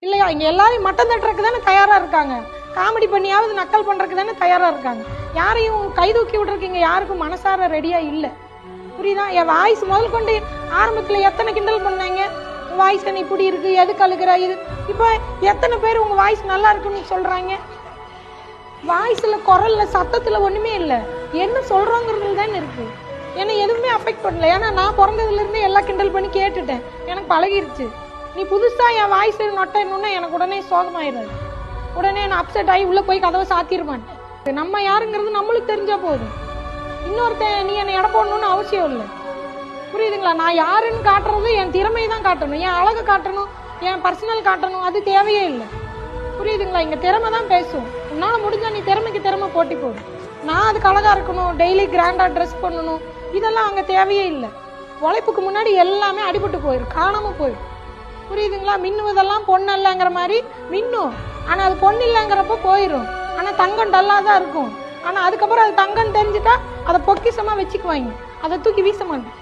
இல்லையா? இங்க எல்லாரையும் மட்டம் தட்டுறதுக்கு தானே தயாரா இருக்காங்க. காமெடி பண்ணியாவது நக்கல் பண்றதுக்கு தானே தயாரா இருக்காங்க. யாரையும் கை தூக்கி விடுறதுக்கு இங்க யாருக்கும் மனசார ரெடியா இல்லை. புரியுதா? என் வாய்ஸ் முதல் கொண்டு ஆரம்பத்துல எத்தனை கிண்டல் பண்ணாங்க, வாய்ஸ் என்ன இப்படி இருக்கு, எதுக்கு அழுகிற இது. இப்போ எத்தனை பேர் உங்க வாய்ஸ் நல்லா இருக்குன்னு சொல்றாங்க? வாய்ஸ்ல, குரல்ல, சத்தத்துல ஒண்ணுமே இல்லை. என்ன சொல்றோங்கிறதுல தானே இருக்கு. என்னை எதுவுமே அஃபெக்ட் பண்ணல. ஏன்னா நான் பிறந்ததுல இருந்து எல்லாம் கிண்டல் பண்ணி கேட்டுட்டேன், எனக்கு பழகிருச்சு. நீ புதுசா என் வாய்ஸ் நொட்டணுன்னா எனக்கு உடனே சோகமாயிடாது. உடனே நான் அப்செட் ஆகி உள்ள போய் கதவை சாத்திர மாட்டேன். நம்ம யாருங்கிறது நம்மளுக்கு தெரிஞ்சா போதும். இன்னொருத்தன் நீ என்னை எடை போடணும்னு அவசியம் இல்லை. புரியுதுங்களா? நான் யாருன்னு காட்டுறது என் திறமையை தான் காட்டணும், என் அழகை காட்டணும், என் பர்சனல் காட்டணும், அது தேவையே இல்லை. புரியுதுங்களா? இங்க திறமை தான் பேசும். உன்னால முடிஞ்சா நீ திறமைக்கு திறமை போட்டி போடும். நான் அதுக்கு அழகா இருக்கணும், டெய்லி கிராண்டா ட்ரெஸ் பண்ணணும், இதெல்லாம் அங்க தேவையே இல்லை. உழைப்புக்கு முன்னாடி எல்லாமே அடிபட்டு போயிடும், காணாம போயிடும். புரியுதுங்களா? மின்னுவதெல்லாம் பொண்ணு இல்லைங்கிற மாதிரி மின்னும், ஆனா அது பொண்ணு இல்லைங்கிறப்ப போயிடும். ஆனா தங்கம் டல்லா தான் இருக்கும். ஆனா அதுக்கப்புறம் அது தங்கம் தெரிஞ்சுட்டா அதை பொக்கிஷமா வச்சுக்குவாங்க, அதை தூக்கி வீச மாட்டேன்.